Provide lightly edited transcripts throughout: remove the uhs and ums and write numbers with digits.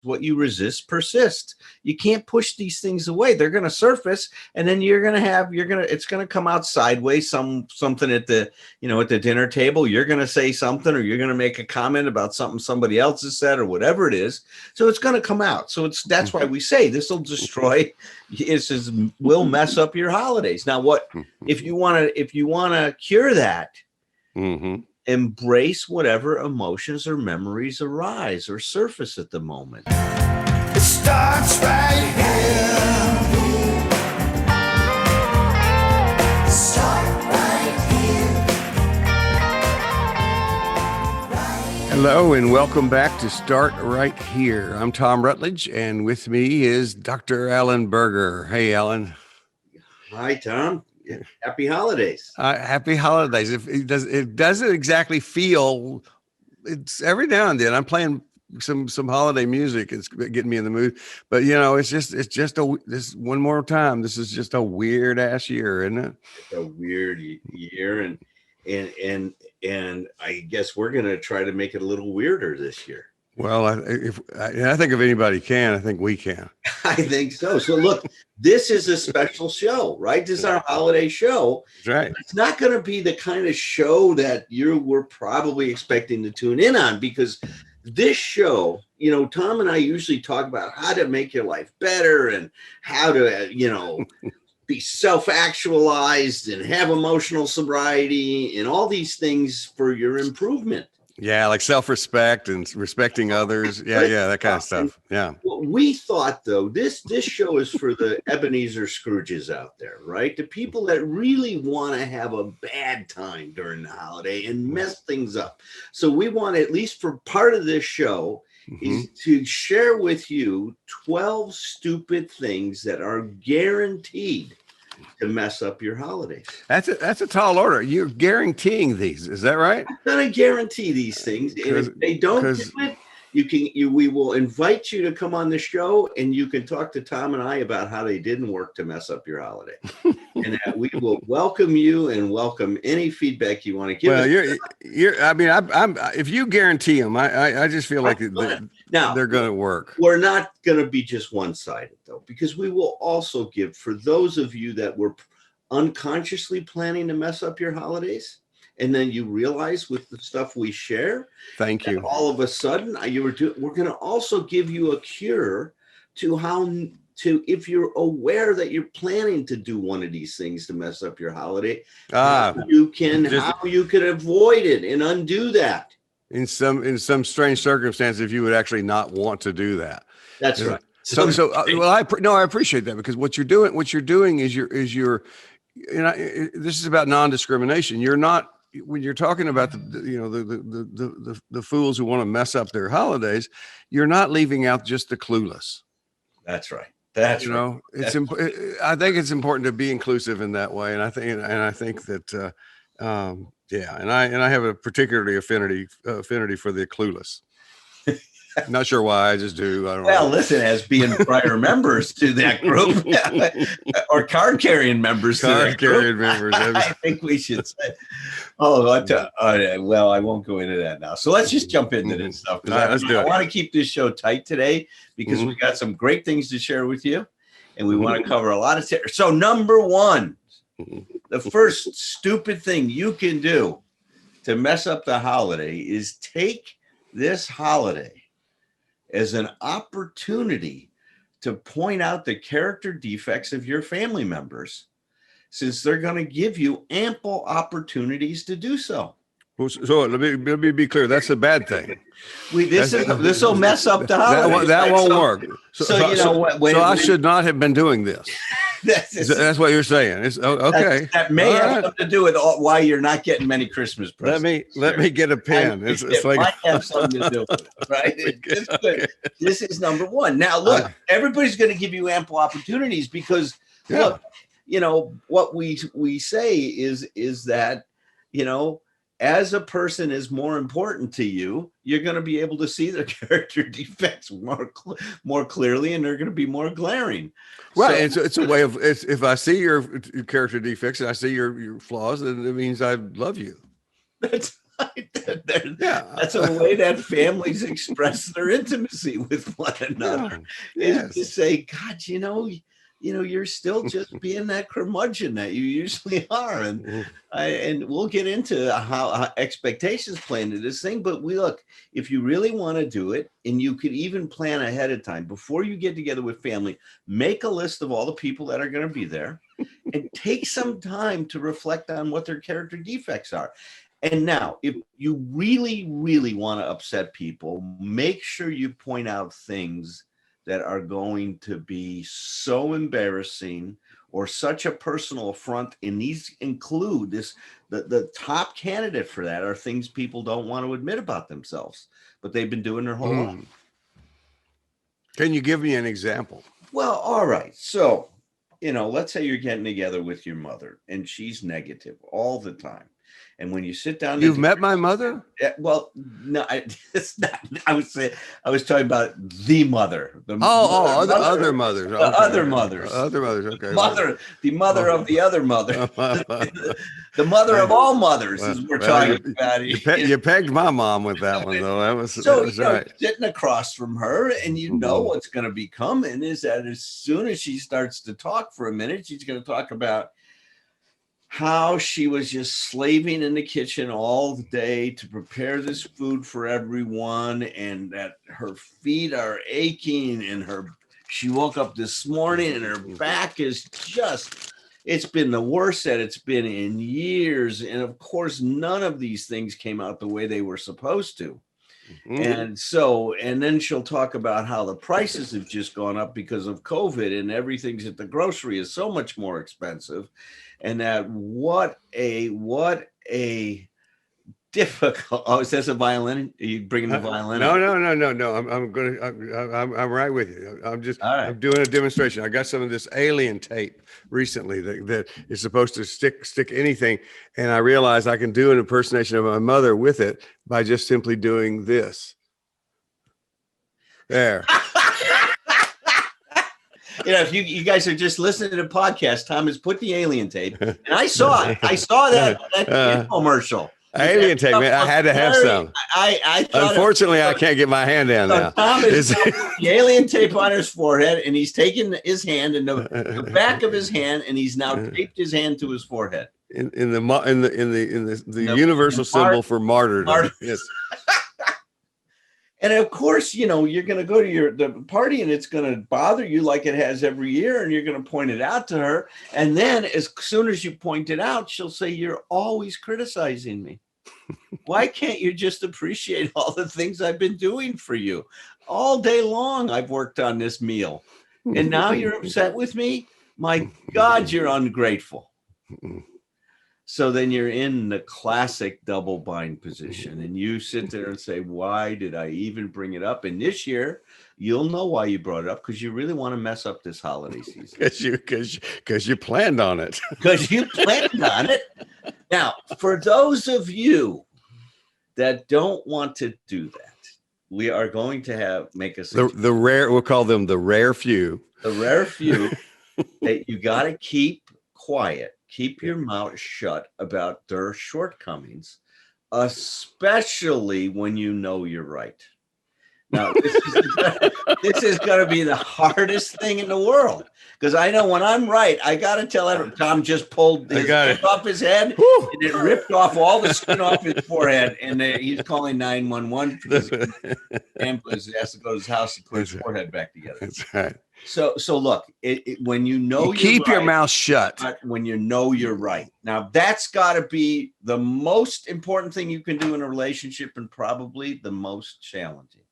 what you resist persists. You can't push these things away. They're going to surface, and then it's going to come out sideways. Something at the dinner table. You're going to say something, or you're going to make a comment about something somebody else has said, or whatever it is. So it's going to come out. So that's why we say this will destroy. Will mess up your holidays. Now, what if you want to cure that? Mm-hmm. Embrace whatever emotions or memories arise or surface at the moment. It starts right here. Start right here. Hello and welcome back to Start Right Here. I'm Thom Rutledge, and with me is Dr. Alan Berger. Hey, Alan. Hi, Thom. Happy holidays. Happy holidays. It doesn't exactly feel. It's every now and then I'm playing some holiday music. It's getting me in the mood. But it's just this one more time. This is just a weird ass year, isn't it? It's a weird year, and I guess we're gonna try to make it a little weirder this year. Well, I think if anybody can, I think we can. I think so. So look, this is a special show, right? This is our holiday show. That's right. It's not going to be the kind of show that you were probably expecting to tune in on, because this show, Thom and I usually talk about how to make your life better and how to, be self-actualized and have emotional sobriety and all these things for your improvement. Yeah, like self-respect and respecting others. Yeah, that kind of stuff. Yeah. Well, we thought, though, this show is for the Ebenezer Scrooges out there, right? The people that really want to have a bad time during the holiday and mess things up. So we want, at least for part of this show, is to share with you 12 stupid things that are guaranteed to mess up your holidays. That's a tall order. You're guaranteeing these, is that right? I'm going to guarantee these things, and if they don't do it, we will invite you to come on the show, and you can talk to Thom and I about how they didn't work to mess up your holiday. And we will welcome you and welcome any feedback you want to give us. If you guarantee them, I just feel like they're going to work. We're not going to be just one-sided, though, because we will also give, for those of you that were unconsciously planning to mess up your holidays, and then you realize with the stuff we share, thank you, all of a sudden we're going to also give you a cure to if you're aware that you're planning to do one of these things to mess up your holiday, how you can avoid it and undo that. In some strange circumstance, if you would actually not want to do that. That's right. I appreciate that, because what you're doing is this is about non-discrimination. You're not, when you're talking about the fools who want to mess up their holidays, you're not leaving out just the clueless. That's right. I think it's important to be inclusive in that way, and I think that and I have a particularly affinity for the clueless. Not sure why, I just do. I don't know. Listen, as being prior members to that group, or card-carrying members I think we should say. Well, I won't go into that now. So let's just jump into this stuff. I want to keep this show tight today, because we got some great things to share with you, and we want to cover a lot of territory. So number one, the first stupid thing you can do to mess up the holiday is take this holiday as an opportunity to point out the character defects of your family members, since they're going to give you ample opportunities to do so. So let me be clear. That's a bad thing. This will mess up the holiday. That won't work. So I should not have been doing this. That's what you're saying. It's okay. That may have something to do with why you're not getting many Christmas presents. Let me get a pen. It might have something to do with it, right? Okay. This is number one. Now, look, everybody's going to give you ample opportunities, because look, what we say is that, as a person is more important to you, you're going to be able to see their character defects more clearly, and they're going to be more glaring. Right. So it's a way of, if I see your character defects and I see your flaws, then it means I love you. That's That's a way that families express their intimacy with one another. Is to say, God, you're still just being that curmudgeon that you usually are, and we'll get into how expectations play into this thing. But look, if you really want to do it, and you could even plan ahead of time before you get together with family, make a list of all the people that are going to be there, and take some time to reflect on what their character defects are. And now, if you really, really want to upset people, make sure you point out things that are going to be so embarrassing or such a personal affront. And these include the top candidate for that are things people don't want to admit about themselves, but they've been doing their whole life. Can you give me an example? Well, all right. So, let's say you're getting together with your mother and she's negative all the time. And when you sit down, you've met my mother? Yeah, well, no, it's not. I was talking about the mother. Other mothers. The other mothers. Other mothers. Okay. The mother of the other mother. The mother of all mothers is we're talking about. You pegged my mom with that one, though. That was right. Sitting across from her, and what's going to be coming is that as soon as she starts to talk for a minute, she's going to talk about how she was just slaving in the kitchen all day to prepare this food for everyone, and that her feet are aching, and she woke up this morning and her back is it's been the worst that it's been in years. And of course, none of these things came out the way they were supposed to. And then she'll talk about how the prices have just gone up because of COVID, and everything's at the grocery is so much more expensive. And that what a difficult. Oh, is this a violin? Are you bringing the violin? No. I'm right with you. I'm doing a demonstration. I got some of this alien tape recently that is supposed to stick anything, and I realized I can do an impersonation of my mother with it by just simply doing this. There. If you guys are just listening to the podcast, Thom has put the alien tape, and I saw it. I saw that infomercial. Alien tape, man. I had to have some. I Unfortunately, I can't get my hand down now. Thom is the alien tape on his forehead, and he's taken his hand and the back of his hand, and he's now taped his hand to his forehead. In the universal symbol for martyrdom. Yes. And of course, you're going to go to the party, and it's going to bother you like it has every year, and you're going to point it out to her. And then as soon as you point it out, she'll say, "You're always criticizing me. Why can't you just appreciate all the things I've been doing for you? All day long, I've worked on this meal. And now you're upset with me? My God, you're ungrateful." So then you're in the classic double bind position, and you sit there and say, why did I even bring it up? And this year, you'll know why you brought it up, because you really want to mess up this holiday season. Because you planned on it. Because you planned on it. Now, for those of you that don't want to do that, we are going to make a the rare. We'll call them the rare few. The rare few that you got to keep quiet. Keep your mouth shut about their shortcomings, especially when you know you're right. Now, this is going to be the hardest thing in the world, because I know when I'm right, I got to tell everyone. Thom just pulled his head off his head, and it ripped off all the skin off his forehead, and he's calling 911 because he has to go to his house and put his forehead back together. That's right. So look, when you keep your mouth shut. When you know you're right. Now, that's got to be the most important thing you can do in a relationship, and probably the most challenging.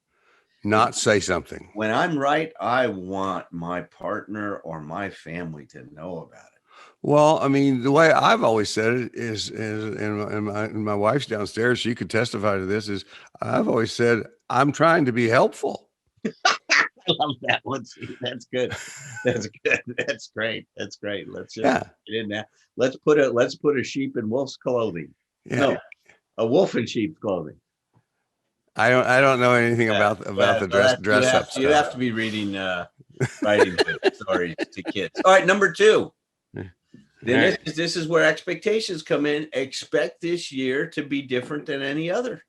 Not say something. When I'm right, I want my partner or my family to know about it. Well, I mean, the way I've always said it is and my wife's downstairs, she could testify to this, is I've always said, I'm trying to be helpful. I love that one. See, that's good. That's good. That's great. That's great. Let's just get in there. Let's put a sheep in wolf's clothing. Yeah. No, a wolf in sheep's clothing. I don't know anything about the dress up stuff. You have to be reading writing stories to kids. All right, number 2. Then this is where expectations come in. Expect this year to be different than any other.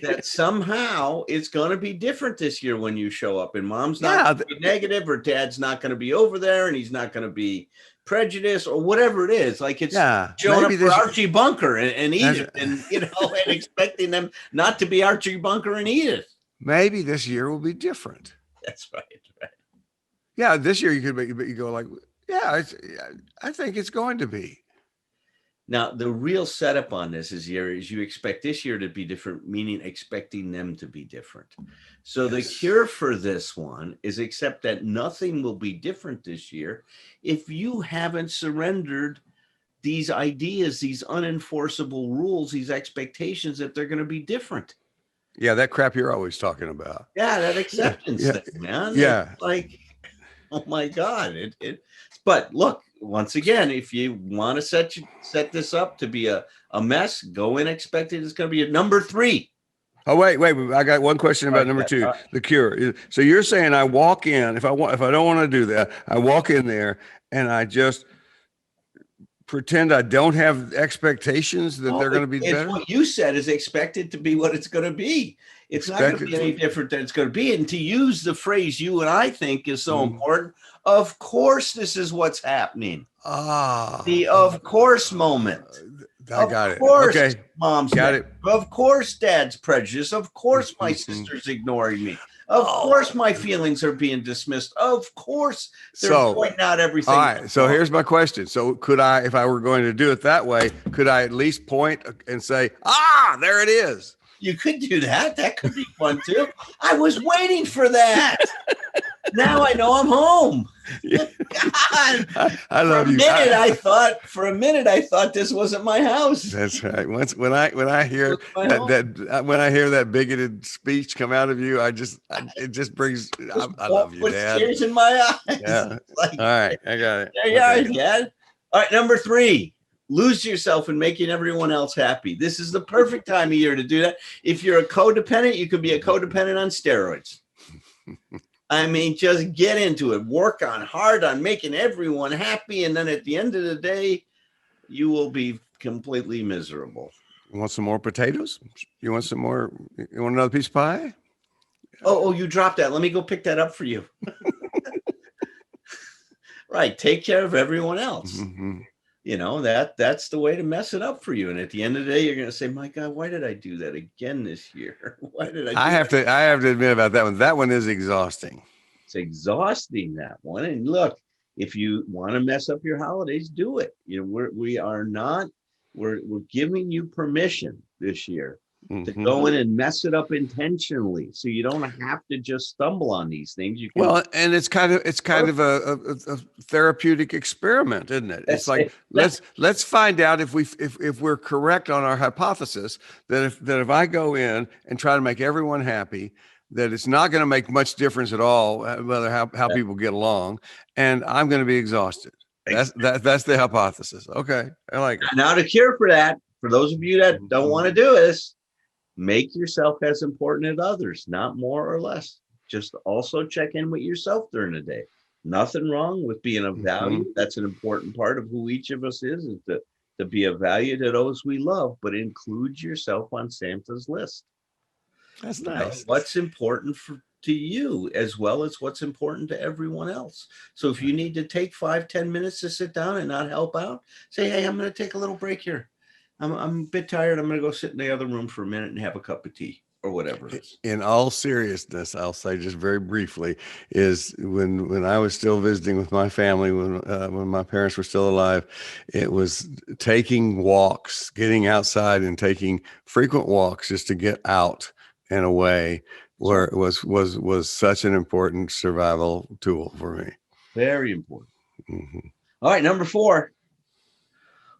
That somehow it's going to be different this year when you show up, and mom's not going to be negative, or dad's not going to be over there, and he's not going to be prejudiced, or whatever it is. Like it's showing up for Archie Bunker and Edith, and and expecting them not to be Archie Bunker and Edith. Maybe this year will be different. That's right. Yeah, this year you go like, yeah, I think it's going to be. Now, the real setup on this is you expect this year to be different, meaning expecting them to be different. So the cure for this one is accept that nothing will be different this year if you haven't surrendered these ideas, these unenforceable rules, these expectations that they're going to be different. Yeah, that crap you're always talking about. Yeah, that acceptance thing, man. Yeah. It's like, oh my God. But look, once again, if you want to set this up to be a mess, go in expecting it's going to be a number 3. Oh, wait. I got one question about number 2, the cure. So you're saying I walk in, if I don't want to do that, I walk in there and I just pretend I don't have expectations that they're going to be better? What you said is expected to be what it's going to be. It's not going to be any different than it's going to be. And to use the phrase you and I think is so important, of course this is what's happening. The of course moment. I got it. Of course, okay. Mom's got it. Of course, Dad's prejudice. Of course, my sister's ignoring me. Of course, my feelings are being dismissed. Of course, they're pointing out everything. All right. So here's my question. So could I, if I were going to do it that way, could I at least point and say, there it is? You could do that. That could be fun too. I was waiting for that. Now I know I'm home. Yeah. God. I love you. For a minute, I thought this wasn't my house. That's right. When I hear that bigoted speech come out of you, it just brings. I love you, Dad. Tears in my eyes. Yeah. All right, I got it. There you are, Dad. All right, number 3. Lose yourself in making everyone else happy. This is the perfect time of year to do that. If you're a codependent, you could be a codependent on steroids. I mean, just get into it. Work hard on making everyone happy. And then at the end of the day, you will be completely miserable. You want some more potatoes? You want another piece of pie? Oh, you dropped that. Let me go pick that up for you. Right. Take care of everyone else. Mm-hmm. That's the way to mess it up for you. And at the end of the day, you're going to say, my God, why did I do that again this year? Why did I have to admit about that one. That one is exhausting. It's exhausting, that one. And look, if you want to mess up your holidays, do it. We're giving you permission this year to go in and mess it up intentionally, so you don't have to just stumble on these things. And it's kind of a therapeutic experiment, isn't it? It's like let's find out if we're correct on our hypothesis that if I go in and try to make everyone happy, that it's not going to make much difference at all whether how people get along, and I'm going to be exhausted. That's the hypothesis. Okay, I like it. Now, the cure for that, for those of you that don't want to do this, make yourself as important as others, not more or less. Just also check in with yourself during the day. Nothing wrong with being of value. That's an important part of who each of us is to be of value to those we love, but include yourself on Santa's list. That's nice. What's important to you as well as what's important to everyone else. So if you need to take 5-10 minutes to sit down and not help out, say, hey, I'm going to take a little break here. I'm a bit tired. I'm going to go sit in the other room for a minute and have a cup of tea or whatever it is. In all seriousness, I'll say just very briefly, is when I was still visiting with my family, when my parents were still alive, it was taking walks, getting outside and taking frequent walks just to get out and away, where it was such an important survival tool for me. Very important. All right, number 4.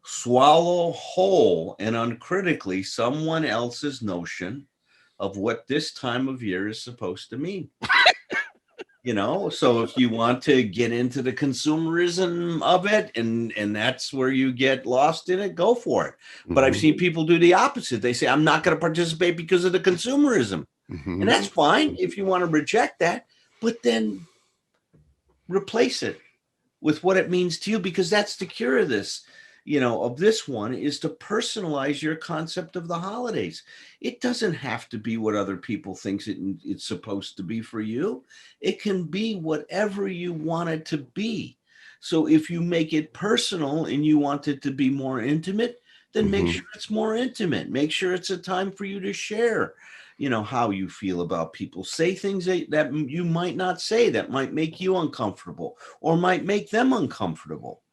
Swallow whole and uncritically someone else's notion of what this time of year is supposed to mean. So if you want to get into the consumerism of it and that's where you get lost in it, go for it. But I've seen people do the opposite. They say, I'm not going to participate because of the consumerism. And that's fine if you want to reject that, but then replace it with what it means to you, because that's the cure of this, of this one, is to personalize your concept of the holidays. It doesn't have to be what other people think it's supposed to be for you. It can be whatever you want it to be. So if you make it personal and you want it to be more intimate, then make sure it's more intimate. Make sure it's a time for you to share, how you feel about people. Say things that you might not say, that might make you uncomfortable or might make them uncomfortable.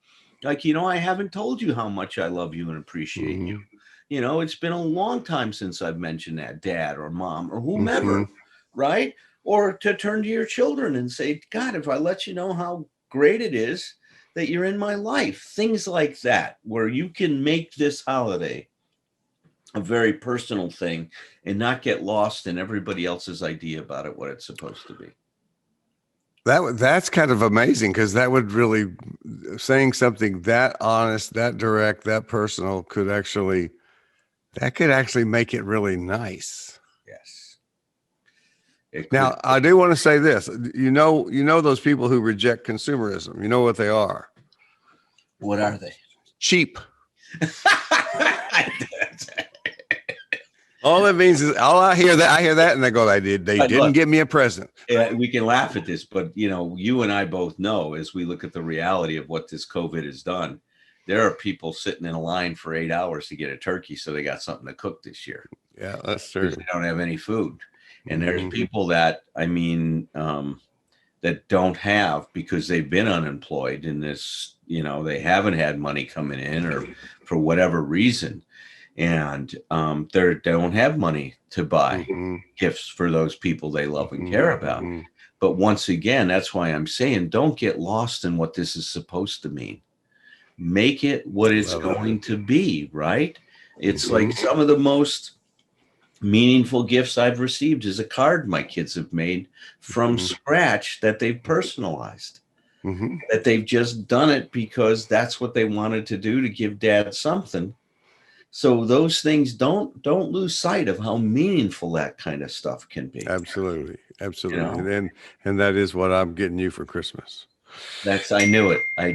Like, I haven't told you how much I love you and appreciate you. It's been a long time since I've mentioned that, dad or mom or whomever, right? Or to turn to your children and say, God, if I let you know how great it is that you're in my life. Things like that, where you can make this holiday a very personal thing and not get lost in everybody else's idea about it, what it's supposed to be. That's kind of amazing, because that would really, saying something that honest, that direct, that personal could actually make it really nice. Yes. Now, I do want to say this. You know those people who reject consumerism. You know what they are. What are they? Cheap. All it means is, I hear that, and they go, they didn't give me a present. We can laugh at this, but you and I both know, as we look at the reality of what this COVID has done, there are people sitting in a line for 8 hours to get a turkey so they got something to cook this year. Yeah, that's true. They don't have any food. And there's people that, that don't have, because they've been unemployed in this, they haven't had money coming in, or for whatever reason. And they don't have money to buy gifts for those people they love and care about. But once again, that's why I'm saying, don't get lost in what this is supposed to mean. Make it what it's going to be, right? It's like some of the most meaningful gifts I've received is a card my kids have made from scratch that they've personalized. That they've just done it because that's what they wanted to do, to give dad something. So those things, don't lose sight of how meaningful that kind of stuff can be. Absolutely. And that is what I'm getting you for Christmas. I knew it. I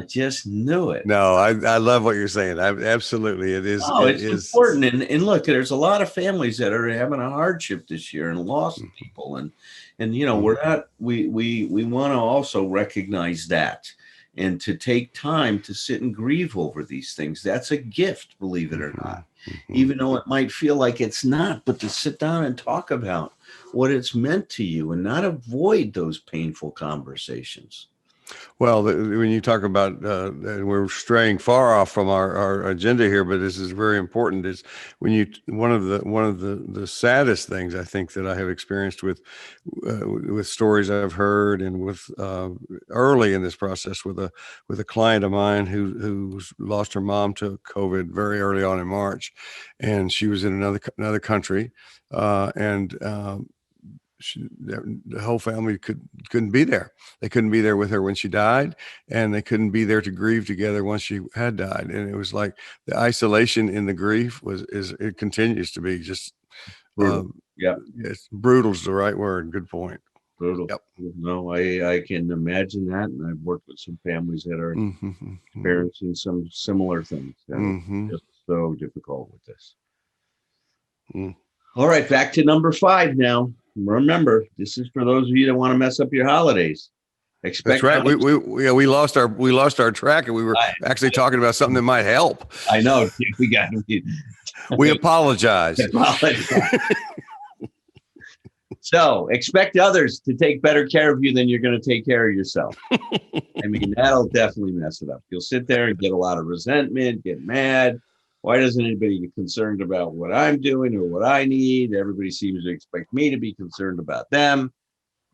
just knew it. No, I love what you're saying. Absolutely. It is. Oh, it's important. And look, there's a lot of families that are having a hardship this year and lost people. And we want to also recognize that, and to take time to sit and grieve over these things. That's a gift, believe it or not, even though it might feel like it's not, but to sit down and talk about what it's meant to you and not avoid those painful conversations. Well, when you talk about, and we're straying far off from our agenda here, but this is very important, is when one of the saddest things I think that I have experienced with stories I've heard, and with early in this process with a client of mine who lost her mom to COVID very early on in March, and she was in another country, and the whole family couldn't be there. They couldn't be there with her when she died, and they couldn't be there to grieve together once she had died. And it was like the isolation in the grief it continues to be just brutal. Yes, brutal is the right word. Good point. Brutal. Yep. No, I can imagine that, and I've worked with some families that are experiencing some similar things. It's just so difficult with this. All right, back to number 5 now. Remember, this is for those of you that want to mess up your holidays. That's right. We lost our track, and we were actually talking about something that might help. I know. We apologize. So expect others to take better care of you than you're going to take care of yourself. I mean, that'll definitely mess it up. You'll sit there and get a lot of resentment, get mad. Why doesn't anybody get concerned about what I'm doing or what I need? Everybody seems to expect me to be concerned about them.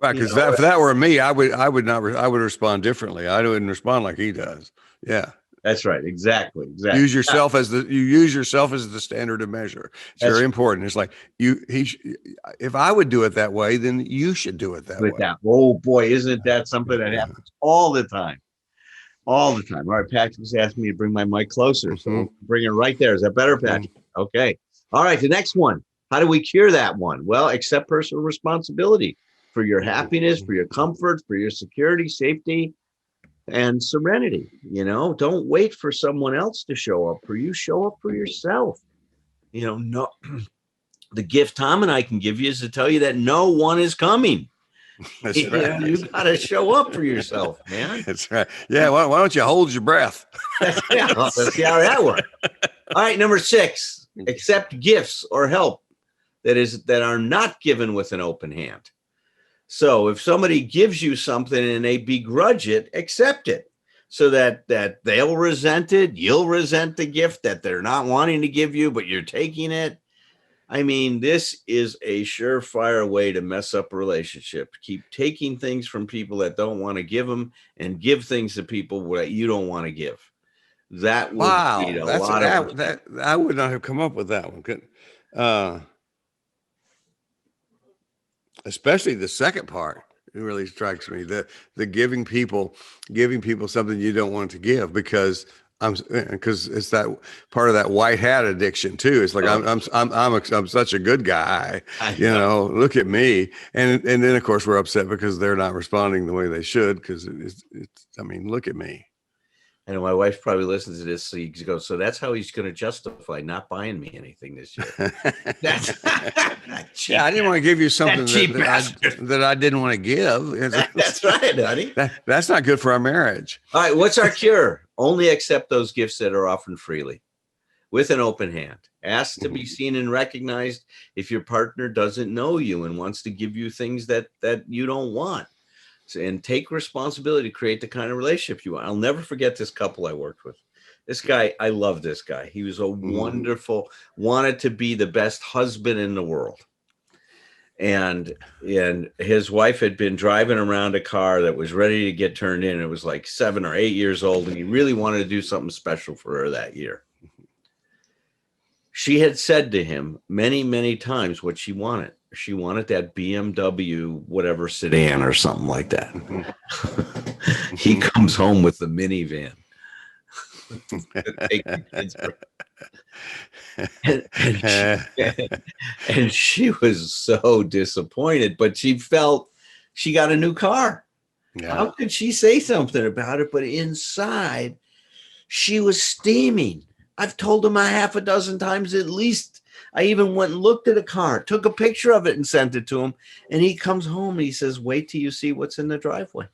Right, because if that were me, I would respond differently. I wouldn't respond like he does. Yeah, that's right. Exactly. Use yourself as the standard of measure. It's very important. It's like if I would do it that way, then you should do it that way. Oh boy, isn't that something that happens all the time? All the time. All right, Patrick's asked me to bring my mic closer, so bring it right there. Is that better, Patrick? Okay. All right, the next one. How do we cure that one? Well, accept personal responsibility. for your happiness, for your comfort, for your security, safety, and serenity. Don't wait for someone else to show up for you. Show up for yourself. No, the gift Thom and I can give you is to tell you that no one is coming. That's right. You got to show up for yourself, man. That's right. Yeah. Why don't you hold your breath? Let's see how that works. All right. Number 6, accept gifts or help that are not given with an open hand. So if somebody gives you something and they begrudge it, accept it so that they'll resent it. You'll resent the gift that they're not wanting to give you, but you're taking it. I mean, this is a surefire way to mess up a relationship. Keep taking things from people that don't want to give them and give things to people that you don't want to give. That would be a lot of that. I would not have come up with that one. Especially the second part. It really strikes me, the giving people something you don't want to give, because it's that part of that white hat addiction too. It's like, I'm such a good guy, look at me. And then of course we're upset because they're not responding the way they should. Because look at me. And my wife probably listens to this. So he goes, so that's how he's going to justify not buying me anything this year. Yeah, I didn't want to give you something that I didn't want to give. That's right, honey. That's not good for our marriage. All right, what's our cure? Only accept those gifts that are offered freely, with an open hand. Ask to be seen and recognized if your partner doesn't know you and wants to give you things that you don't want. And take responsibility to create the kind of relationship you want. I'll never forget this couple I worked with. This guy, I love this guy. He was a wonderful, wanted to be the best husband in the world. And his wife had been driving around a car that was ready to get turned in. It was like 7 or 8 years old, and he really wanted to do something special for her that year. She had said to him many, many times what she wanted. She wanted that BMW, whatever sedan or something like that. He comes home with the minivan. and she was so disappointed, but she felt she got a new car. Yeah. How could she say something about it? But inside, she was steaming. I've told him a half a dozen times at least. I even went and looked at a car, took a picture of it and sent it to him. And he comes home and he says, wait till you see what's in the driveway.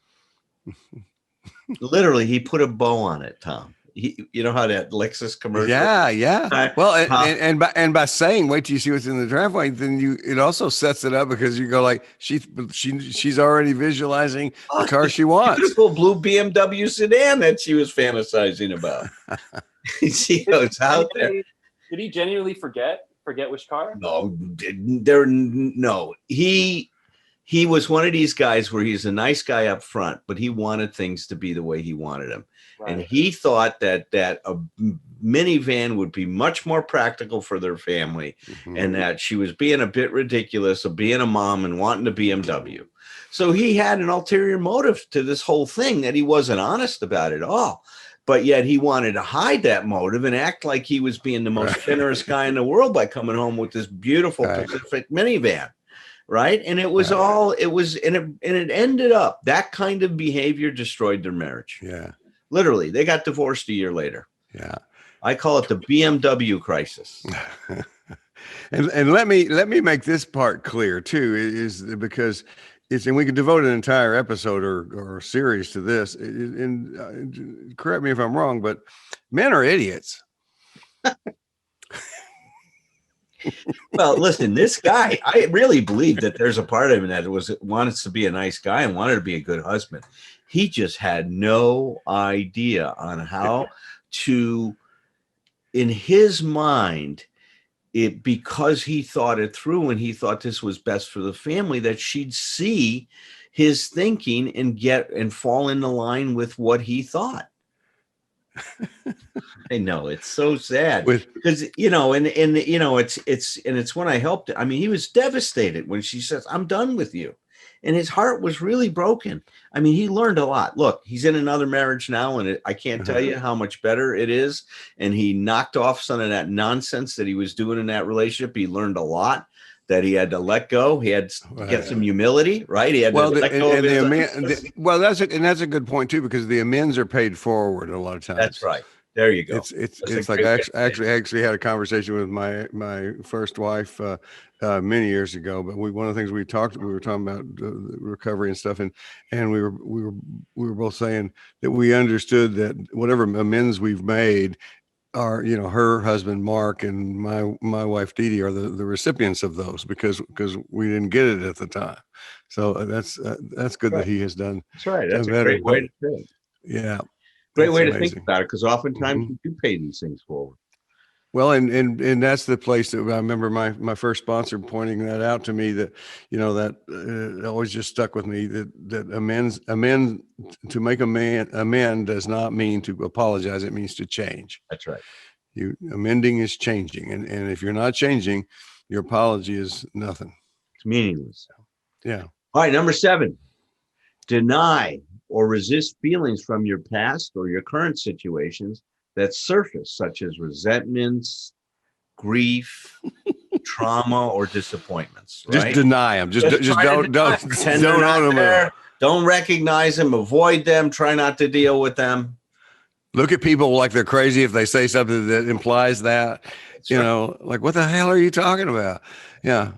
Literally, he put a bow on it, Thom. You know how that Lexus commercial? Yeah. Well, and by saying, wait till you see what's in the driveway, then it also sets it up, because you go like, she's already visualizing the car she wants. Beautiful blue BMW sedan that she was fantasizing about. She goes out there. Did he genuinely forget which car? No. He was one of these guys where he's a nice guy up front, but he wanted things to be the way he wanted them. Right. And he thought that a minivan would be much more practical for their family, and that she was being a bit ridiculous of being a mom and wanting a BMW. So he had an ulterior motive to this whole thing that he wasn't honest about at all. But yet he wanted to hide that motive and act like he was being the most generous guy in the world by coming home with this beautiful Pacific minivan. Right. And it ended up, that kind of behavior destroyed their marriage. Yeah. Literally, they got divorced a year later. Yeah. I call it the BMW crisis. and let me make this part clear too, is because and we could devote an entire episode or series to this. And correct me if I'm wrong, but men are idiots. Well, listen, this guy, I really believe that there's a part of him that wanted to be a nice guy and wanted to be a good husband. He just had no idea on how to, in his mind, because he thought it through and he thought this was best for the family, that she'd see his thinking and fall into line with what he thought. I know, it's so sad because it's when I helped. I mean, he was devastated when she says, "I'm done with you," and his heart was really broken. I mean, he learned a lot. Look, he's in another marriage now, and I can't tell you how much better it is. And he knocked off some of that nonsense that he was doing in that relationship. He learned a lot, that he had to let go. He had to get some humility, right? He had to let go of his well, that's a good point too, because the amends are paid forward a lot of times. That's right. There you go. It's like I actually had a conversation with my first wife many years ago. But one of the things we were talking about recovery and stuff, and we were both saying that we understood that whatever amends we've made are, her husband Mark and my wife Dee Dee are the recipients of those because we didn't get it at the time. So that's good that he has done. That's right. That's a better. great way to do it. Yeah. Great way to amazing. think about it, because oftentimes we do pay these things forward. Well, and that's the place that I remember my first sponsor pointing that out to me, that, that always just stuck with me, that amend to make amend does not mean to apologize. It means to change. That's right. Amending is changing. And if you're not changing, your apology is nothing. It's meaningless. Yeah. All right. Number 7, deny or resist feelings from your past or your current situations that surface, such as resentments, grief, trauma, or disappointments. Right? Just deny them. Just don't own them. Don't recognize them. Avoid them. Try not to deal with them. Look at people like they're crazy if they say something that implies that. That's right. Like, what the hell are you talking about? Yeah.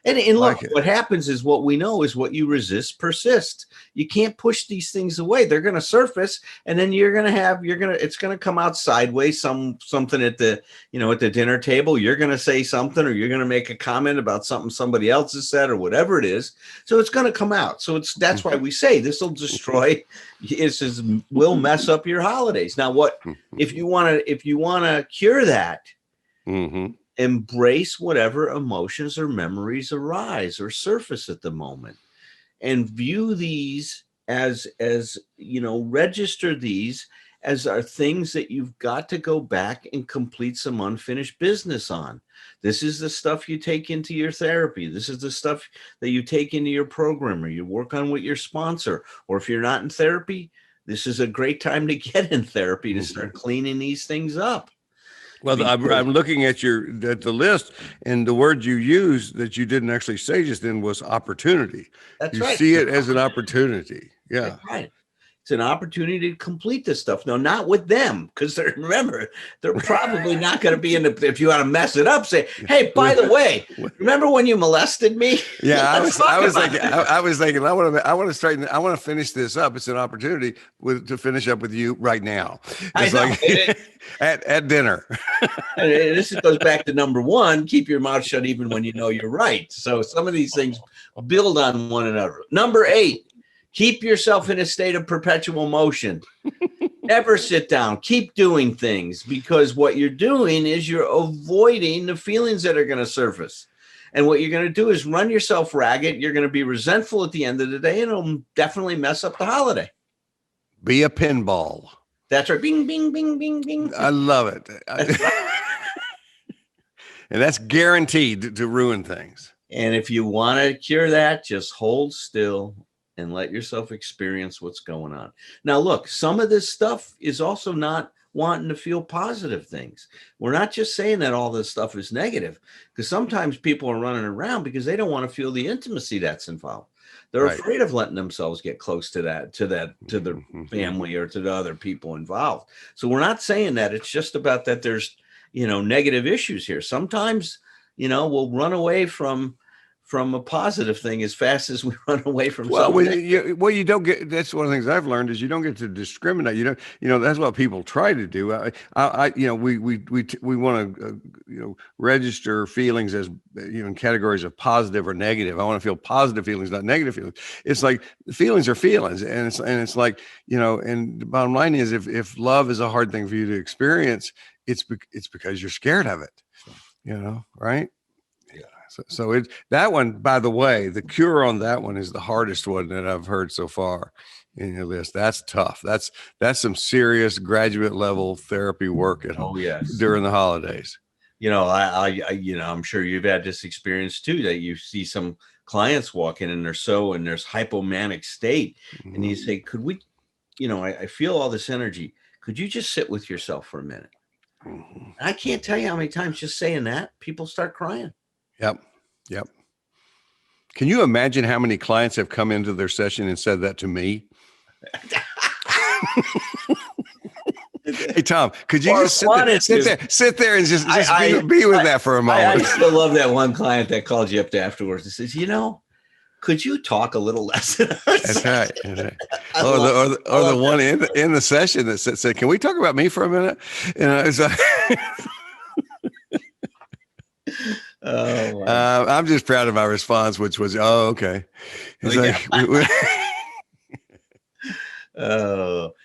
And look, what happens is, what we know is what you resist persists. You can't push these things away. They're going to surface, and then it's going to come out sideways. Something at the dinner table. You're going to say something, or you're going to make a comment about something somebody else has said, or whatever it is. So it's going to come out. So that's why we say this will destroy. Will mess up your holidays. Now, if you want to cure that? Mm-hmm. Embrace whatever emotions or memories arise or surface at the moment, and view these as register these as are things that you've got to go back and complete some unfinished business on. This is the stuff you take into your therapy. This is the stuff that you take into your program, or you work on with your sponsor. Or if you're not in therapy, this is a great time to get in therapy to start cleaning these things up. Well, I'm looking at the list, and the word you used that you didn't actually say just then was opportunity. That's you right. See it as an opportunity. Yeah. That's right. It's an opportunity to complete this stuff. No, not with them, because remember, they're probably not going to be if you want to mess it up, say, hey, by the way, remember when you molested me? Yeah, I was thinking, I want to straighten. I want to finish this up. It's an opportunity to finish up with you right now. It's like at dinner. And this goes back to number 1, keep your mouth shut even when you know you're right. So some of these things build on one another. Number 8. Keep yourself in a state of perpetual motion. Never sit down. Keep doing things, because what you're doing is you're avoiding the feelings that are going to surface. And what you're going to do is run yourself ragged. You're going to be resentful at the end of the day, and it'll definitely mess up the holiday. Be a pinball. That's right. Bing, bing, bing, bing, bing. I love it. And that's guaranteed to ruin things. And if you want to cure that, just hold still and let yourself experience what's going on. Now, look, some of this stuff is also not wanting to feel positive things. We're not just saying that all this stuff is negative, because sometimes people are running around because they don't want to feel the intimacy that's involved. They're afraid of letting themselves get close to their family or to the other people involved. So we're not saying that. It's just about that there's, negative issues here. Sometimes, we'll run away from a positive thing as fast as we run away from something. You don't get. That's one of the things I've learned is you don't get to discriminate. That's what people try to do. We want to register feelings as in categories of positive or negative. I want to feel positive feelings, not negative feelings. It's like feelings are feelings, and it's like And the bottom line is, if love is a hard thing for you to experience, it's because you're scared of it. Right? So that one, by the way, the cure on that one is the hardest one that I've heard so far in your list. That's tough. That's some serious graduate level therapy work at home. Oh, yes. During the holidays. I'm sure you've had this experience too, that you see some clients walk in and there's hypomanic state. Mm-hmm. And you say, could we, I feel all this energy. Could you just sit with yourself for a minute? Mm-hmm. I can't tell you how many times just saying that people start crying. Yep. Yep. Can you imagine how many clients have come into their session and said that to me? Hey, Thom, could you just sit there and just be with that for a moment? I still love that one client that called you up afterwards and says, could you talk a little less? That's right. Or the one in the session that said, "Can we talk about me for a minute?" It's like, wow. I'm just proud of my response, which was, "Oh, okay." It's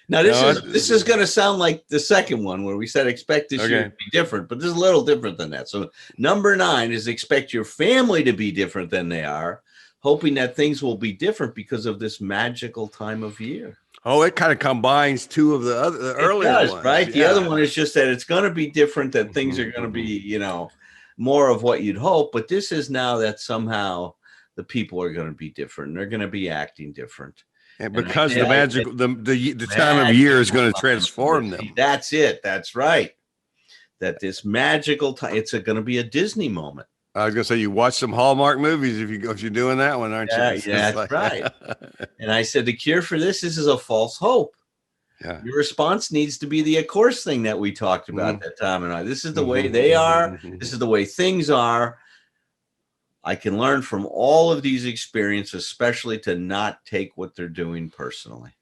now this is going to sound like the second one where we said expect this year to be different, but this is a little different than that. So number 9 is expect your family to be different than they are, hoping that things will be different because of this magical time of year. Oh, it kind of combines two of the earlier ones, right? Yeah. The other one is just that it's going to be different, that things are going to be, more of what you'd hope. But this is now that somehow the people are going to be different. They're going to be acting different. And because the time of year is going to transform them. That's it. That's right. That this magical time, it's going to be a Disney moment. I was going to say, you watch some Hallmark movies if you're doing that one, aren't you? Yeah, that's right. And I said, the cure for this is a false hope. Yeah. Your response needs to be the of course thing that we talked about that Thom and I. This is the way they are. This is the way things are. I can learn from all of these experiences, especially to not take what they're doing personally.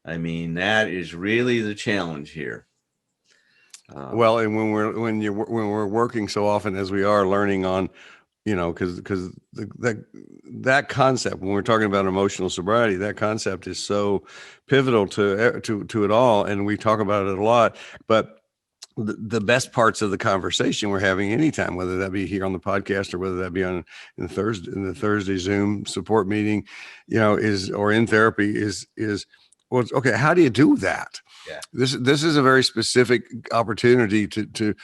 I mean, that is really the challenge here. Well, and when we're working so often as we are learning on, because that concept, when we're talking about emotional sobriety, that concept is so pivotal to it all, and we talk about it a lot. But the best parts of the conversation we're having anytime, whether that be here on the podcast or whether that be in the Thursday Zoom support meeting, or in therapy is well, okay, how do you do that? Yeah. This is a very specific opportunity to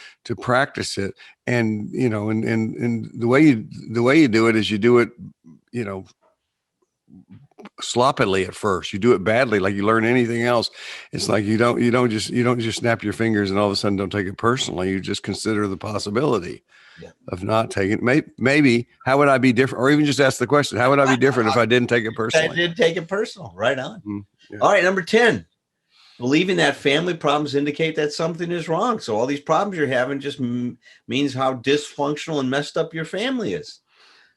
practice it. And, and the way you do it is you do it, sloppily at first. You do it badly, like you learn anything else. It's like you don't just snap your fingers and all of a sudden don't take it personally. You just consider the possibility of not taking it. Maybe how would I be different? Or even just ask the question, how would I be different if I didn't take it personally? I did take it personal. Right on. Yeah. All right. Number 10, believing that family problems indicate that something is wrong. So all these problems you're having just means how dysfunctional and messed up your family is.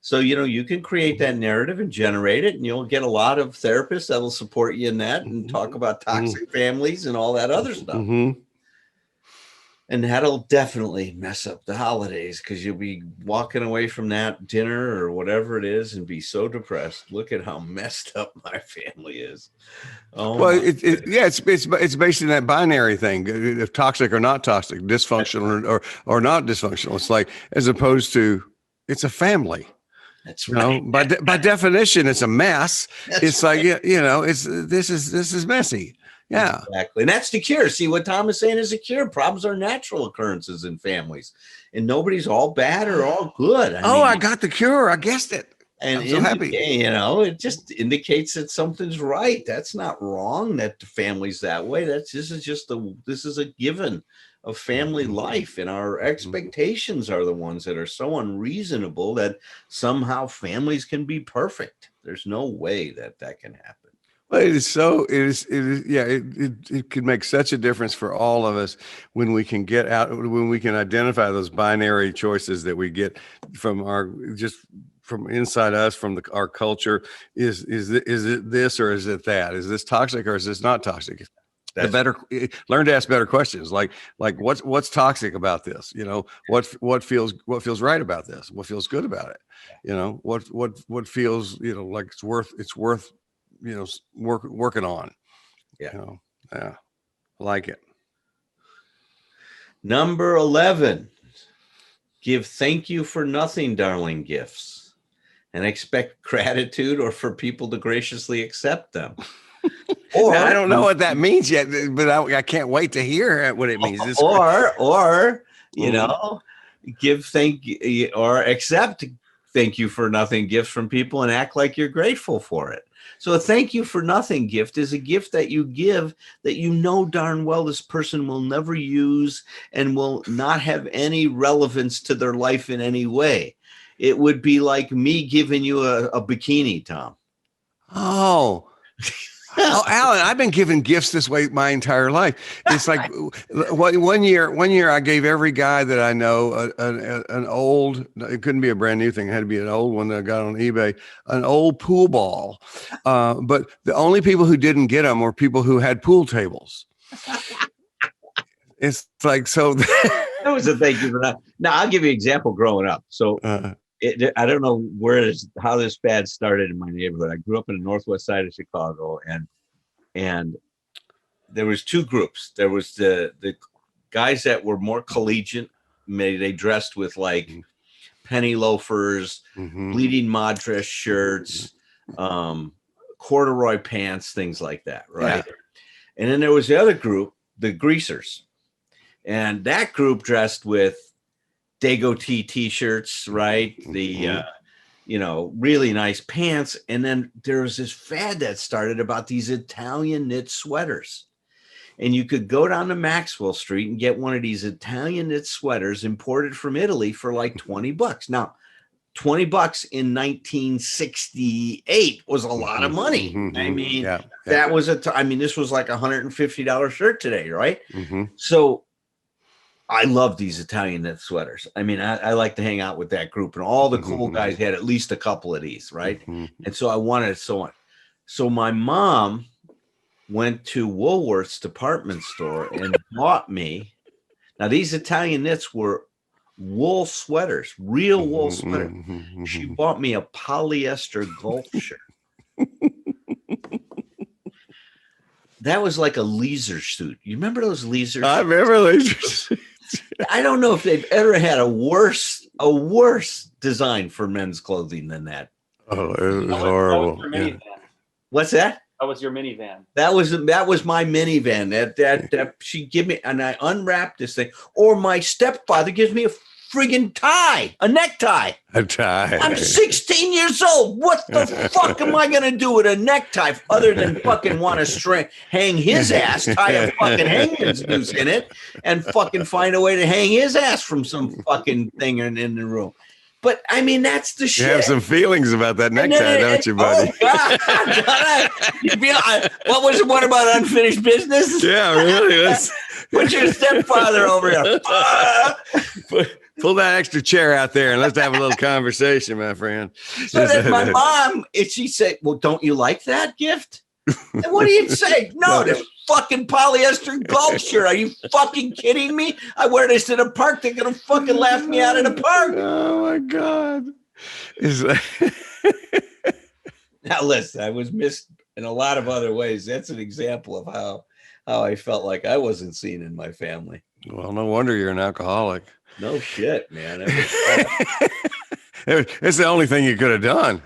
So, you can create that narrative and generate it, and you'll get a lot of therapists that'll support you in that and talk about toxic families and all that other stuff. And that'll definitely mess up the holidays because you'll be walking away from that dinner or whatever it is and be so depressed. Look at how messed up my family is. Oh, well, it's based in that binary thing, if toxic or not toxic, dysfunctional or not dysfunctional. It's like, as opposed to, it's a family. That's right. By definition, it's a mess. It's right. Like, this is messy. Yeah, exactly. And that's the cure. See, what Thom is saying is a cure. Problems are natural occurrences in families, and nobody's all bad or all good. I got the cure. I guessed it. And I'm so happy. It just indicates that something's right. That's not wrong that the family's that way. This is a given of family life, and our expectations are the ones that are so unreasonable that somehow families can be perfect. There's no way that can happen. Well, it could make such a difference for all of us when we can get out, when we can identify those binary choices that we get from from inside us, from our culture. Is it this or is it that? Is this toxic or is this not toxic? Learn to ask better questions, like what's toxic about this? What feels right about this? What feels good about it? What feels like it's worth working on. Yeah. I like it. Number 11, give thank you for nothing, darling gifts, and expect gratitude or for people to graciously accept them. Or I don't know what that means yet, but I can't wait to hear what it means. Give thank you or accept thank you for nothing gifts from people and act like you're grateful for it. So a thank you for nothing gift is a gift that you give that darn well this person will never use and will not have any relevance to their life in any way. It would be like me giving you a bikini, Thom. Oh. Oh, Alan, I've been giving gifts this way my entire life. It's like one year I gave every guy that I know an old, it couldn't be a brand new thing. It had to be an old one that I got on eBay, an old pool ball. But the only people who didn't get them were people who had pool tables. It's like, so. That was a thank you for that. Now I'll give you an example growing up. So I don't know how this bad started in my neighborhood. I grew up in the northwest side of Chicago, and there was two groups. There was the guys that were more collegiate. They dressed with like penny loafers, bleeding madras shirts, corduroy pants, things like that, right? Yeah. And then there was the other group, the greasers, and that group dressed with Dago t-shirts, right? The really nice pants. And then there was this fad that started about these Italian knit sweaters. And you could go down to Maxwell Street and get one of these Italian knit sweaters imported from Italy for like $20. Now, $20 in 1968 was a lot of money. I mean, that was this was like $150 shirt today, right? So I love these Italian knit sweaters. I mean, I like to hang out with that group, and all the cool guys had at least a couple of these, right? And so I wanted it so much. So my mom went to Woolworth's department store and bought me. Now, these Italian knits were wool sweaters, real wool sweaters. She bought me a polyester golf shirt. That was like a leisure suit. You remember those leisure suits? I remember leisure suits. I don't know if they've ever had a worse design for men's clothing than that. Oh, it was horrible. What's that? That was your minivan. That was my minivan. That she gave me, and I unwrapped this thing. Or my stepfather gives me a friggin' tie, a necktie. A tie. I'm 16 years old. What the fuck am I gonna do with a necktie other than fucking want to hang his ass, tie a fucking hangman's noose in it, and fucking find a way to hang his ass from some fucking thing in the room? But I mean, that's the shit. You have some feelings about that necktie, don't you, buddy? Oh, what was the one about unfinished business? Yeah, really. Put your stepfather over here. Pull that extra chair out there and let's have a little conversation, my friend. So then my mom, she said, well, don't you like that gift? And what do you say? No, this fucking polyester golf shirt. Are you fucking kidding me? I wear this to the park. They're going to fucking laugh me out of the park. Oh, my God. Now, listen, I was missed in a lot of other ways. That's an example of how I felt like I wasn't seen in my family. Well, no wonder you're an alcoholic. No shit, man. It's the only thing you could have done.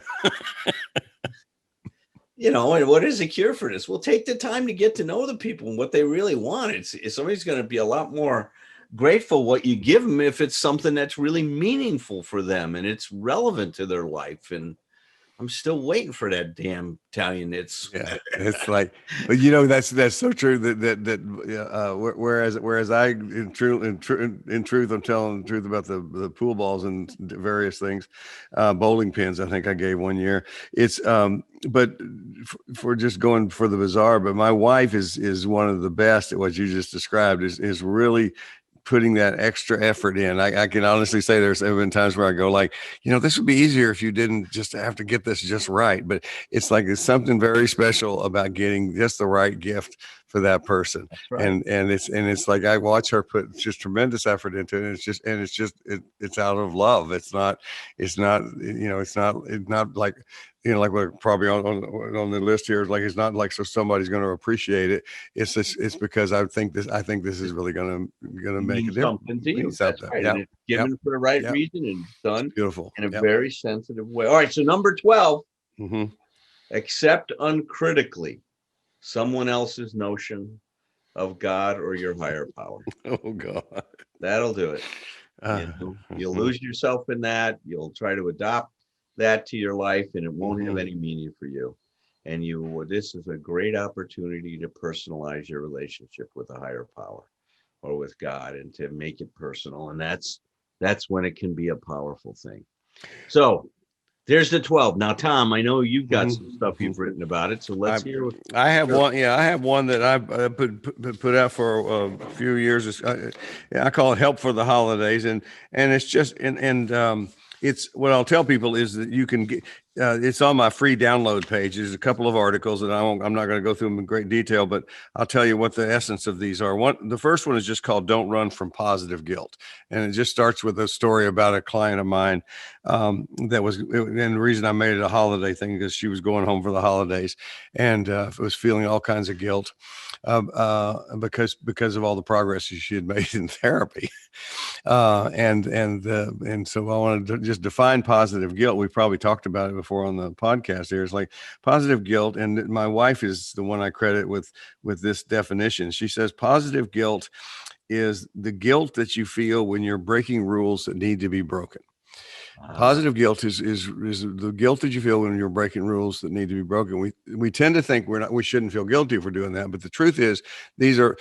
And what is the cure for this? Well, take the time to get to know the people and what they really want. Somebody's going to be a lot more grateful what you give them if it's something that's really meaningful for them and it's relevant to their life. And I'm still waiting for that damn Italian knits. Yeah, it's like, but that's so true. Whereas I, in truth, I'm telling the truth about the pool balls and various things, bowling pins. I think I gave one year. It's but for just going for the bizarre. But my wife is one of the best at what you just described. Is really putting that extra effort in. I can honestly say there's been times where I go like, this would be easier if you didn't just have to get this just right. But it's like, it's something very special about getting just the right gift for that person. Right. And it's like, I watch her put just tremendous effort into it. And it's out of love. It's not like, like we're probably on the list here. Like, it's not like so somebody's going to appreciate it. It's because I think this is really going to make a difference. Something to you. That's right. Yep. It's given for the right reason and done beautiful in a very sensitive way. All right. So number 12, accept uncritically someone else's notion of God or your higher power. Oh God, that'll do it. You'll lose yourself in that. You'll try to adopt that to your life and it won't have any meaning for you. And this is a great opportunity to personalize your relationship with a higher power or with God and to make it personal. And that's when it can be a powerful thing. So there's the 12. Now, Thom, I know you've got some stuff you've written about it. So let's hear what I have one. Yeah, I have one that I put out for a few years. I call it "Help for the Holidays," and it's just it's what I'll tell people is that you can get. It's on my free download page. There's a couple of articles that I'm not going to go through them in great detail, but I'll tell you what the essence of these are. The first one is just called "Don't Run from Positive Guilt," and it just starts with a story about a client of mine that was, and the reason I made it a holiday thing because she was going home for the holidays and was feeling all kinds of guilt because of all the progress she had made in therapy. And so I wanted to just define positive guilt. We probably talked about it before on the podcast here. It's like positive guilt. And my wife is the one I credit with this definition. She says positive guilt is the guilt that you feel when you're breaking rules that need to be broken. Positive guilt is the guilt that you feel when you're breaking rules that need to be broken. We tend to think we shouldn't feel guilty for doing that, but the truth is these are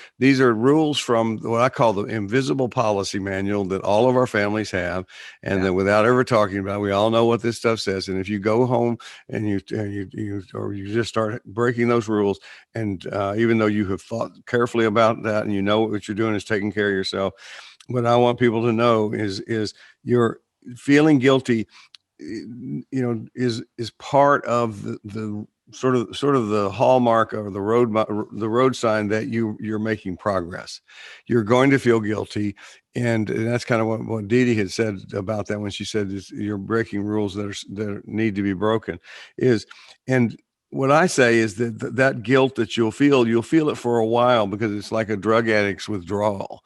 rules from what I call the invisible policy manual that all of our families have, and that without ever talking about it, we all know what this stuff says. And if you go home and you just start breaking those rules, and even though you have thought carefully about that and you know what you're doing is taking care of yourself, what I want people to know is you're feeling guilty, is part of the sort of the hallmark or the road sign that you're making progress. You're going to feel guilty, and that's kind of what Dee Dee had said about that when she said you're breaking rules that need to be broken. And what I say is that guilt that you'll feel it for a while because it's like a drug addict's withdrawal.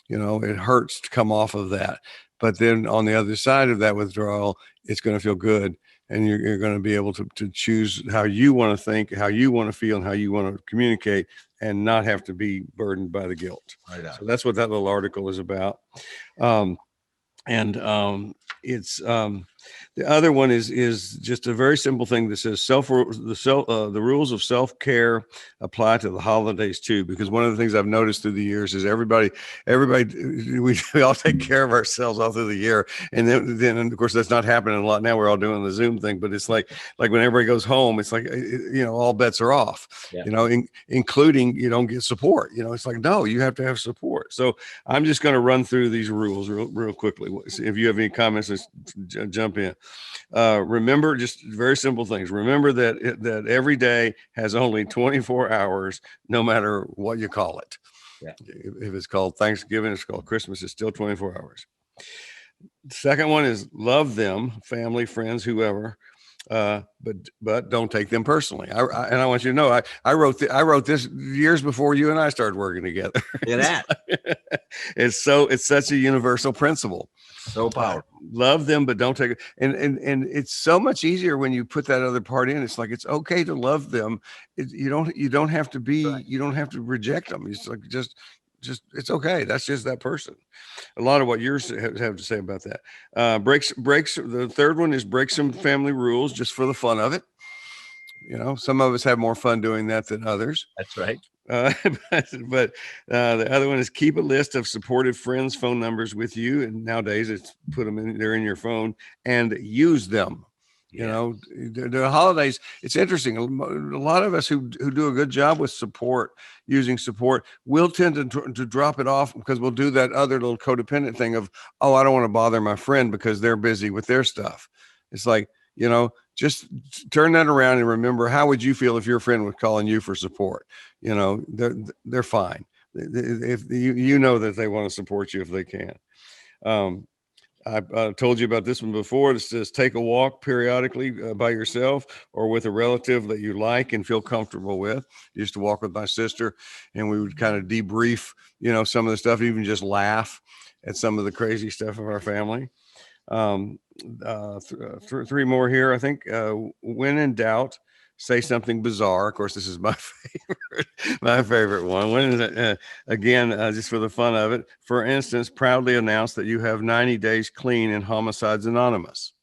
It hurts to come off of that. But then on the other side of that withdrawal, it's going to feel good. And you're going to be able to choose how you want to think, how you want to feel, and how you want to communicate, and not have to be burdened by the guilt. Right. So that's what that little article is about. It's the other one is just a very simple thing that says the rules of self-care apply to the holidays too, because one of the things I've noticed through the years is everybody we all take care of ourselves all through the year, and then of course that's not happening a lot now. We're all doing the Zoom thing, but it's like when everybody goes home, it's like all bets are off. Yeah. Including you don't get support. It's like, no, you have to have support. So I'm just going to run through these rules real quickly. If you have any comments, let's jump in. Remember, just very simple things. Remember that every day has only 24 hours, no matter what you call it. Yeah. If it's called Thanksgiving, it's called Christmas, it's still 24 hours. The second one is love them, family, friends, whoever. But don't take them personally. And I want you to know, I wrote this years before you and I started working together. Look at that. It's such a universal principle. So powerful. Love them, but don't take it. And it's so much easier when you put that other part in. It's like, it's okay to love them. You don't have to be, right. You don't have to reject them. It's like, just it's okay. That's just that person. A lot of what yours have to say about that. Breaks. The third one is break some family rules just for the fun of it. Some of us have more fun doing that than others. That's right. But the other one is keep a list of supportive friends' phone numbers with you. And nowadays it's put them in, they're in your phone, and use them. Yeah. The holidays, it's interesting. A lot of us who do a good job with using support, will tend to drop it off because we'll do that other little codependent thing of, I don't want to bother my friend because they're busy with their stuff. It's like, just turn that around and remember, how would you feel if your friend was calling you for support? They're fine. If you know that they want to support you if they can. I told you about this one before. It says take a walk periodically by yourself or with a relative that you like and feel comfortable with. I used to walk with my sister, and we would kind of debrief, some of the stuff, even just laugh at some of the crazy stuff of our family. Three more here, I think. When in doubt, say something bizarre. Of course, this is my favorite one. When is it? Again, just for the fun of it. For instance, proudly announce that you have 90 days clean in Homicides Anonymous.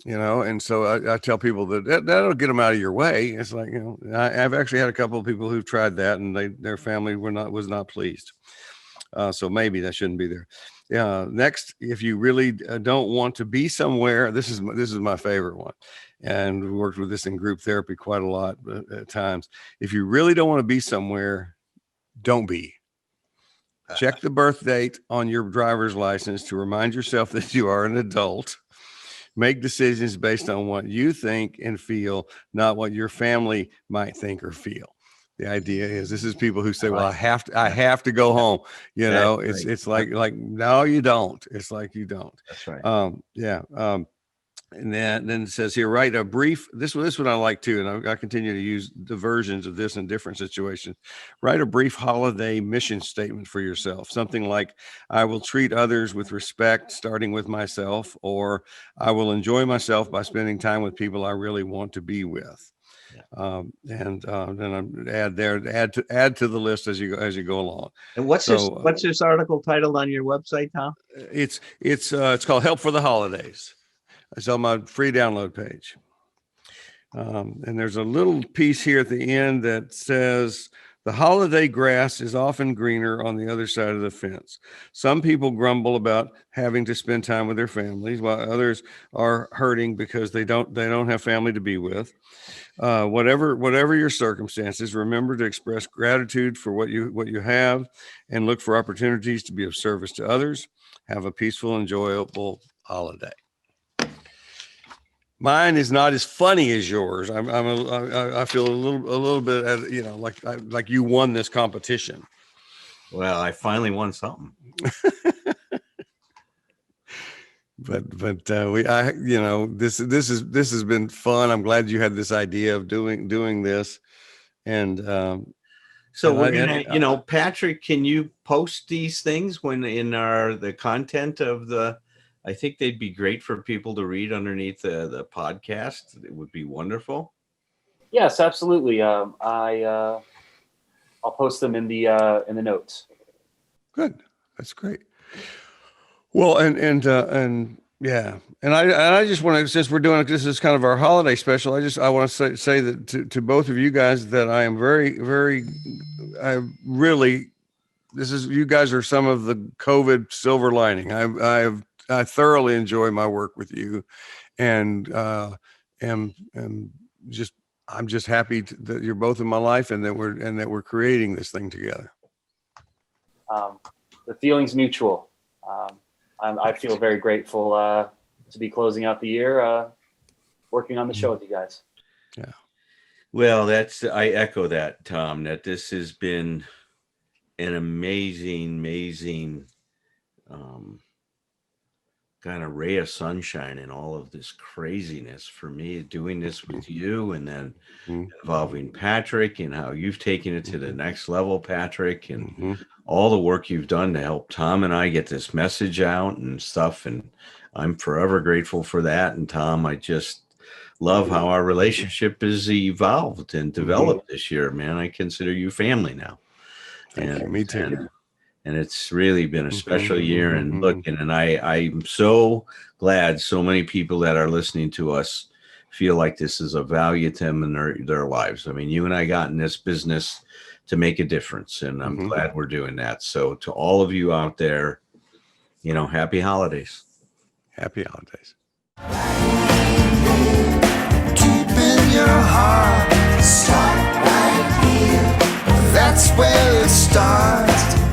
And so I tell people that'll get them out of your way. It's like, I've actually had a couple of people who've tried that, and their family was not pleased. So maybe that shouldn't be there. Next, if you really don't want to be somewhere, this is my favorite one. And we worked with this in group therapy quite a lot at times. If you really don't want to be somewhere, don't be. Check the birth date on your driver's license to remind yourself that you are an adult. Make decisions based on what you think and feel, not what your family might think or feel. The idea is, this is people who say, well, I have to go home. You know, it's like, no, you don't. It's like, you don't. That's right. And then it says here, write a brief, this one I like too, and I continue to use the versions of this in different situations. Write a brief holiday mission statement for yourself. Something like, I will treat others with respect, starting with myself, or I will enjoy myself by spending time with people I really want to be with. Yeah. Then I add to the list as you go along. And what's this article titled on your website, Thom? It's called Help for the Holidays. It's on my free download page. And there's a little piece here at the end that says, the holiday grass is often greener on the other side of the fence. Some people grumble about having to spend time with their families, while others are hurting because they don't have family to be with. Whatever your circumstances, remember to express gratitude for what you have and look for opportunities to be of service to others. Have a peaceful, enjoyable holiday. Mine is not as funny as yours. I feel a little bit, you know, like you won this competition. Well, I finally won something. but this has been fun. I'm glad you had this idea of doing this, and so we're gonna, Patrick, can you post these things when in the content of the? I think they'd be great for people to read underneath the podcast. It would be wonderful. Yes, absolutely. I'll post them in the notes. Good. That's great. Well, and yeah, and I just want to, since we're doing this is kind of our holiday special, I want to say that to both of you guys that I am very, very, you guys are some of the COVID silver lining. I thoroughly enjoy my work with you, and I'm just happy that you're both in my life, and that we're creating this thing together. The feeling's mutual. I feel very grateful to be closing out the year, working on the show with you guys. Yeah. Well, I echo that, Thom, that this has been an amazing kind of ray of sunshine in all of this craziness for me, doing this with you, and then involving Patrick, and how you've taken it to the next level, Patrick, and all the work you've done to help Thom and I get this message out and stuff. And I'm forever grateful for that. And Thom, I just love how our relationship has evolved and developed this year, man. I consider you family now. Thank you. Me too. And it's really been a special year. And look, and I'm so glad so many people that are listening to us feel like this is a value to them in their lives. I mean, you and I got in this business to make a difference, and I'm glad we're doing that. So to all of you out there, happy holidays. Happy holidays. Deep in your heart, start right here. That's where it starts.